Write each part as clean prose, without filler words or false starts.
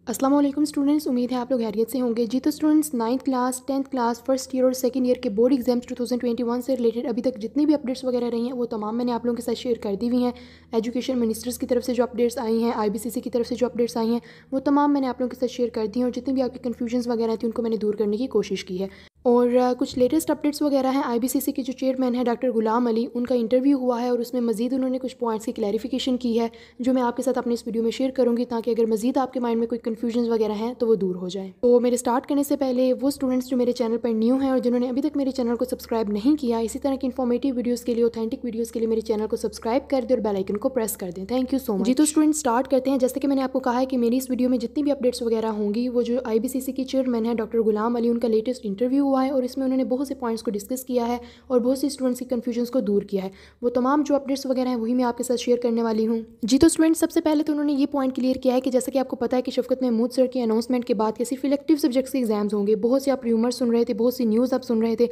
अस्सलाम वालेकुम स्टूडेंट्स, उम्मीद है आप लोग खैरियत से होंगे। जी तो students, 9th class 10th class first year और सेकंड ईयर के बोर्ड एग्जाम्स 2021 से रिलेटेड अभी तक जितनी भी अपडेट्स वगैरह रही हैं वो तमाम मैंने आप लोगों के साथ शेयर कर दी हुई हैं। एजुकेशन मिनिस्टर्स की तरफ से जो अपडेट्स आई हैं, IBCC की तरफ से जो अपडेट्स आई हैं वो तमाम मैंने आप लोगों के साथ शेयर कर दी हैं और जितनी भी आपकी कन्फ्यूजन्स वगैरह थी उनको मैंने दूर करने की कोशिश की है। और कुछ लेटेस्ट अपडेट्स वगैरह हैं। IBCC के जो चेयरमैन हैं डॉक्टर गुलाम अली, उनका इंटरव्यू हुआ है और उसमें मज़ीद उन्होंने कुछ पॉइंट्स की क्लैरिफिकेशन की है जो मैं आपके साथ अपने इस वीडियो में शेयर करूंगी ताकि अगर मज़ीद आपके माइंड में कोई कन्फ्यूजन वगैरह हैं तो वो दूर हो जाए। तो मेरे स्टार्ट करने से पहले वो स्टूडेंट्स जो मेरे चैनल पर न्यू हैं और जिन्होंने अभी तक मेरे चैनल को सब्सक्राइब नहीं किया, इसी तरह की इन्फॉर्मेटिव वीडियोज़ के लिए, ऑथेंटिक वीडियोज़ के लिए मेरे चैनल को सब्सक्राइब कर दें और बेल आइकन को प्रेस कर दें। Thank you so much. जी तो स्टूडेंट स्टार्ट करते हैं। जैसे कि मैंने आपको कहा है कि मेरी इस वीडियो में जितनी भी अपडेट्स वगैरह होंगी वो जो IBCC की चेयरमैन है डॉक्टर गुलाम अली, उनका लेटेस्ट इंटरव्यू हुआ है और इसमें उन्होंने बहुत से पॉइंट्स को डिस्कस किया है और बहुत से स्टूडेंट्स की कन्फ्यूजन्स को दूर किया है। वो तमाम जो अपडेट्स वगैरह हैं वही मैं आपके साथ शेयर करने वाली हूँ। जी तो स्टूडेंट्स, सबसे पहले तो उन्होंने ये पॉइंट क्लियर किया है कि जैसा कि आपको पता है कि शफकत महमूद सर की अनाउंसमेंट के बाद के सिर्फ इलेक्टिव सब्जेक्ट्स के एग्जाम्स होंगे। बहुत से आप र्यूमर सुन रहे थे, बहुत सी न्यूज़ आप सुन रहे थे।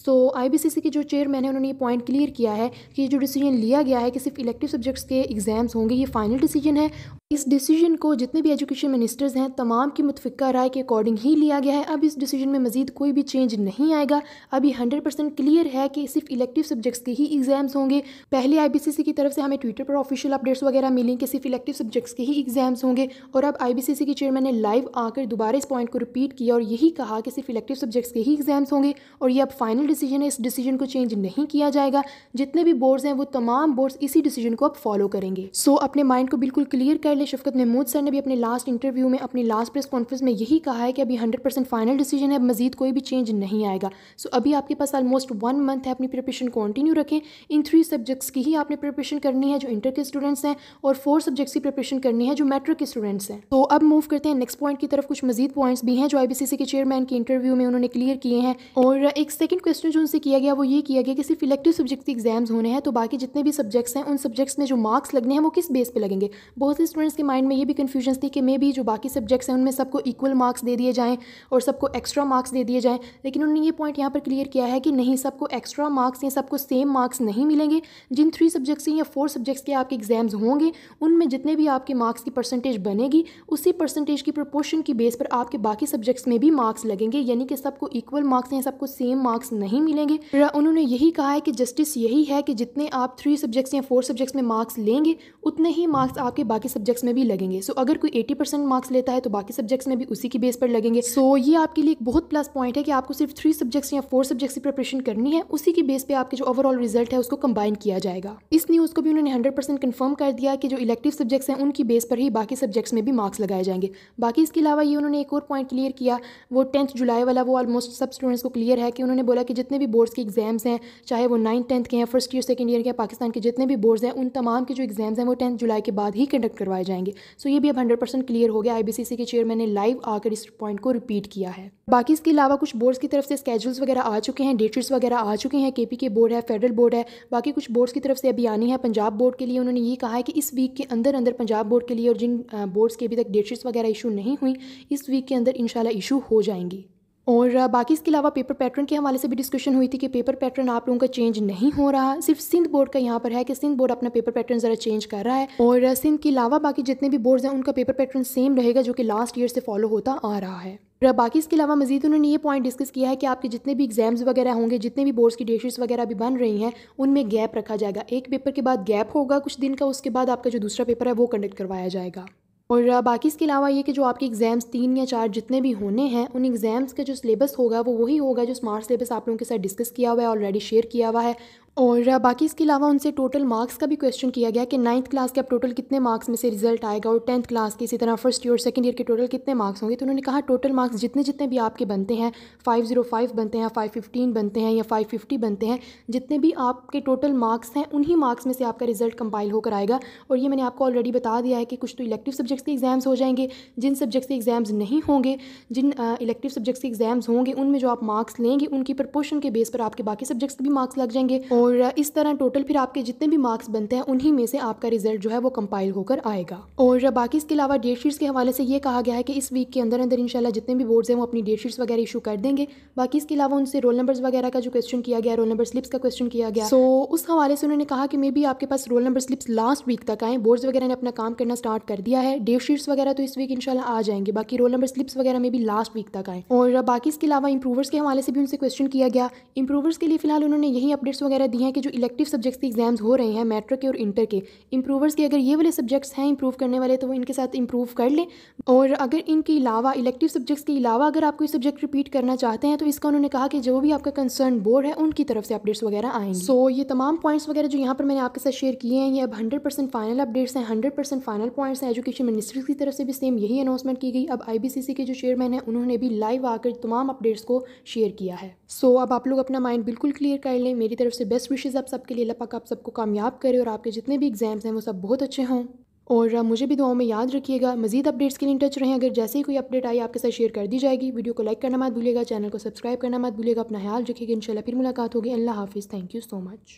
सो IBCC के जो चेयरमैन है उन्होंने ये पॉइंट क्लियर किया है कि जो डिसीजन लिया गया है कि सिर्फ इलेक्टिव सब्जेक्ट्स के एग्जाम्स होंगे, ये फाइनल डिसीजन है। इस डिसीजन को जितने भी एजुकेशन मिनिस्टर्स हैं तमाम की मुतफ़िका राय के अकॉर्डिंग ही लिया गया है। अब इस डिसीजन में मज़ीद कोई भी चेंज नहीं आएगा। अभी 100% क्लियर है कि सिर्फ इलेक्टिव सब्जेक्ट्स के ही एग्जाम्स होंगे। पहले IBCC की तरफ से हमें ट्विटर पर ऑफिशियल अपडेट्स वगैरह मिली कि सिर्फ इलेक्टिव सब्जेक्ट्स के ही एग्जाम्स होंगे और अब IBCC के चेयरमैन ने लाइव आकर दोबारा इस पॉइंट को रिपीट किया और यही कहा कि सिर्फ इलेक्टिव सब्जेक्ट्स के ही एग्जाम्स होंगे और ये अब फाइनल डिसीजन है। इस डिसीजन को चेंज नहीं किया जाएगा। जितने भी बोर्ड्स हैं वो तमाम बोर्ड्स इसी डिसीजन को अब फॉलो करेंगे। सो अपने माइंड को बिल्कुल क्लियर कर ले। शफकत महमूद सर ने भी अपने लास्ट इंटरव्यू में, अपनी लास्ट प्रेस कॉन्फ्रेंस में यही कहा है कि अभी 100% फाइनल डिसीजन है, मजीद कोई भी चेंज नहीं आएगा। सो अभी आपके पास ऑलमोस्ट 1 मंथ है, अपनी प्रिपरेशन कंटिन्यू रखें। इन 3 सब्जेक्ट्स की ही आपने प्रिपरेशन करनी है जो इंटर के स्टूडेंट्स हैं और 4 सब्जेक्ट्स की प्रिपरेशन करनी है जो मैट्रिक के स्टूडेंट्स हैं। तो अब मूव करते हैं नेक्स्ट पॉइंट की तरफ। कुछ मजीद पॉइंट्स भी हैं जो IBCC के चेयरमैन के इंटरव्यू में उन्होंने क्लियर किए हैं और एक सेकंड क्वेश्चन जो उनसे किया गया वो ये किया गया कि सिर्फ इलेक्टिव सब्जेक्ट्स के एग्जाम्स होने हैं तो बाकी जितने भी सब्जेक्ट्स हैं उन सब्जेक्ट्स में जो मार्क्स लगने हैं वो किस बेस पे लगेंगे। बहुत से स्टूडेंट्स के माइंड में ये भी कन्फ्यूजन थी कि मे भी जो बाकी सब्जेक्ट्स हैं उनमें सबको इक्वल मार्क्स दे दिए जाएं और सबको एक्स्ट्रा मार्क्स दे दिए जाएं, लेकिन उन्होंने ये पॉइंट यहाँ पर क्लियर किया है कि नहीं, सबको एक्स्ट्रा मार्क्स या सबको सेम मार्क्स नहीं मिलेंगे। जिन 3 सब्जेक्ट्स या 4 सब्जेक्ट्स के आपके एग्जाम्स होंगे उनमें जितने भी आपके मार्क्स की परसेंटेज बनेगी उसी परसेंटेज की प्रोपोर्शन की बेस पर आपके बाकी सब्जेक्ट्स में भी मार्क्स लगेंगे, यानी कि सबको इक्वल मार्क्स या सबको सेम मार्क्स नहीं मिलेंगे। उन्होंने यही कहा है कि जस्टिस यही है कि जितने आप 3 सब्जेक्ट्स या 4 सब्जेक्ट्स में मार्क्स लेंगे उतने ही मार्क्स आपके बाकी सब्जेक्ट्स में भी लगेंगे। सो अगर कोई 80% मार्क्स लेता है तो बाकी सब्जेक्ट्स में भी उसी की बेस पर लगेंगे। सो ये आपके लिए एक बहुत प्लस पॉइंट है कि आपको सिर्फ 3 सब्जेक्ट्स या 4 सब्जेक्ट्स की प्रिपरेशन करनी है, उसी की बेस पे आपके जो ओवरऑल रिजल्ट है उसको कंबाइन किया जाएगा। इस न्यूज़ को भी उन्होंने 100% कंफर्म कर दिया कि जो इलेक्टिव सब्जेक्ट्स हैं उनकी बेस पर ही बाकी सब्जेक्ट्स में भी मार्क्स लगाए जाएंगे। बाकी इसके अलावा ये उन्होंने एक और पॉइंट क्लियर किया, वो 10th जुलाई वाला, वो ऑलमोस्ट सब स्टूडेंट्स को क्लियर है कि उन्होंने बोला कि जितने भी बोर्ड्स के एग्जाम्स हैं, चाहे वो 9th 10th के हैं, फर्स्ट ईयर सेकंड ईयर के, पाकिस्तान के जितने भी बोर्ड्स हैं, उन तमाम के जो एग्जाम्स हैं वो 10th जुलाई के बाद ही कंडक्ट करवाए जाएंगे। सो ये भी अब 100% क्लियर हो गया। IBCC के चेयरमैन ने लाइव आकर इस पॉइंट को रिपीट किया है। बाकी इसके अलावा कुछ बोर्ड्स की तरफ से स्केड्यूल्स वगैरह आ चुके हैं, डेट शीट्स वगैरह आ चुके हैं। KP के बोर्ड है, फेडरल बोर्ड है, बाकी कुछ बोर्ड्स की तरफ से अभी आनी है। पंजाब बोर्ड के लिए उन्होंने ये कहा है कि इस वीक के अंदर अंदर पंजाब बोर्ड के लिए, और जिन बोर्ड्स के अभी तक डेट शीट्स वगैरह इशू नहीं हुई, इस वीक के अंदर इंशाल्लाह इशू हो जाएंगी। और बाकी इसके अलावा पेपर पैटर्न के हवाले से भी डिस्कशन हुई थी कि पेपर पैटर्न आप लोगों का चेंज नहीं हो रहा। सिर्फ सिंध बोर्ड का यहाँ पर है कि सिंध बोर्ड अपना पेपर पैटर्न ज़रा चेंज कर रहा है और सिंध के अलावा बाकी जितने भी बोर्ड्स हैं उनका पेपर पैटर्न सेम रहेगा जो कि लास्ट ईयर से फॉलो होता आ रहा है। बाकी इसके अलावा मजीद उन्होंने ये पॉइंट डिस्कस किया है कि आपके जितने भी एग्जाम्स वगैरह होंगे, जितने भी बोर्ड्स की डेट शीट्स वगैरह भी बन रही हैं, उनमें गैप रखा जाएगा। एक पेपर के बाद गैप होगा कुछ दिन का, उसके बाद आपका जो दूसरा पेपर है वो कंडक्ट करवाया जाएगा। और बाकी इसके अलावा ये कि जो आपके एग्ज़ाम्स 3 या 4 जितने भी होने हैं, उन एग्ज़ाम्स का जो सिलेबस होगा वो वही होगा जो स्मार्ट सिलेबस आप लोगों के साथ डिस्कस किया हुआ है, ऑलरेडी शेयर किया हुआ है। और बाकी इसके अलावा उनसे टोटल मार्क्स का भी क्वेश्चन किया गया कि 9th क्लास के अब टोटल कितने मार्क्स में से रिजल्ट आएगा और 10th क्लास के, इसी तरह फर्स्ट ईयर और सेकंड ईयर के टोटल कितने मार्क्स होंगे। तो उन्होंने कहा टोटल मार्क्स जितने जितने भी आपके बनते हैं, 505 बनते हैं, 515 बनते हैं या 550 बनते हैं, जितने भी आपके टोटल मार्क्स हैं उन्हीं मार्क्स में से आपका रिजल्ट कंपाइल होकर आएगा। और ये मैंने आपको ऑलरेडी बता दिया है कि कुछ तो इलेक्टिव सब्जेक्ट्स के एग्जाम्स हो जाएंगे, जिन सब्जेक्ट्स के एग्जाम्स नहीं होंगे, जिन इलेक्टिव सब्जेक्ट्स के एग्जाम्स होंगे उनमें जो आप मार्क्स लेंगे उनकी प्रपोर्शन के बेस पर आपके बाकी सब्जेक्ट्स के भी मार्क्स लग जाएंगे। और इस तरह टोटल फिर आपके जितने भी मार्क्स बनते हैं उन्हीं में से आपका रिजल्ट जो है वो कंपाइल होकर आएगा। और बाकी इसके अलावा डेट शीट्स के हवाले से ये कहा गया है कि इस वीक के अंदर अंदर इंशाल्लाह जितने भी बोर्ड्स हैं वो अपनी डेट शीट्स वगैरह इशू कर देंगे। बाकी इसके अलावा उनसे रोल नंबर्स वगैरह का जो क्वेश्चन किया गया, रोल नंबर स्लिप्स का क्वेश्चन किया गया, सो उस हवाले से उन्होंने कहा कि मे बी आपके पास roll number slips last week तक आए। बोर्ड्स वगैरह ने अपना काम करना स्टार्ट कर दिया है। डेट शीट्स वगैरह तो इस वीक इंशाल्लाह आ जाएंगे, बाकी रोल नंबर स्लिप्स वगैरह में भी लास्ट वीक तक आए। और बाकी इसके अलावा इंप्रूवर्स के हवाले से भी उनसे क्वेश्चन किया गया। इंप्रूवर्स के लिए फिलहाल उन्होंने यही अपडेट्स वगैरह दी हैं कि जो इलेक्टिव सब्जेक्ट्स के एग्जाम्स हो रहे हैं मैट्रिक के और इंटर के, इंप्रूवर्स के अगर ये वाले सब्जेक्ट्स हैं इंप्रूव करने वाले तो वो इनके साथ इंप्रूव कर लें। और अगर इनके अलावा इलेक्टिव सब्जेक्ट्स के अलावा अगर आप कोई सब्जेक्ट रिपीट करना चाहते हैं तो इसका उन्होंने कहा कि जो भी आपका कंसर्न बोर्ड है उनकी तरफ से अपडेट्स वगैरह आएंगे। सो ये तमाम पॉइंट्स वगैरह जो यहाँ पर मैंने आपके साथ शेयर किए हैं ये अब 100% फाइनल अपडेट्स हैं, 100% फाइनल पॉइंट्स हैं। एजुकेशन मिनिस्ट्री की तरफ से भी सेम यही अनाउंसमेंट की गई। अब IBCC के जो चेयरमैन हैं उन्होंने भी लाइव आकर तमाम अपडेट्स को शेयर किया है। सो अब आप लोग अपना माइंड बिल्कुल क्लियर कर लें। मेरी तरफ से बेस्ट विशेज़ आप सबके लिए, अल्लाह पाक आप सबको कामयाब करे और आपके जितने भी एग्जाम्स हैं वो सब बहुत अच्छे हों। और मुझे भी दुआओं में याद रखिएगा। मजीद अपडेट्स के लिए इन टच रहें। अगर जैसे ही कोई अपडेट आई आपके साथ शेयर कर दी जाएगी। वीडियो को लाइक करना मत भूलिएगा, चैनल को सब्सक्राइब करना मत भूलिएगा। अपना ख्याल रखिएगा। इंशाल्लाह फिर मुलाकात होगी। अल्लाह हाफिज़। Thank you so much.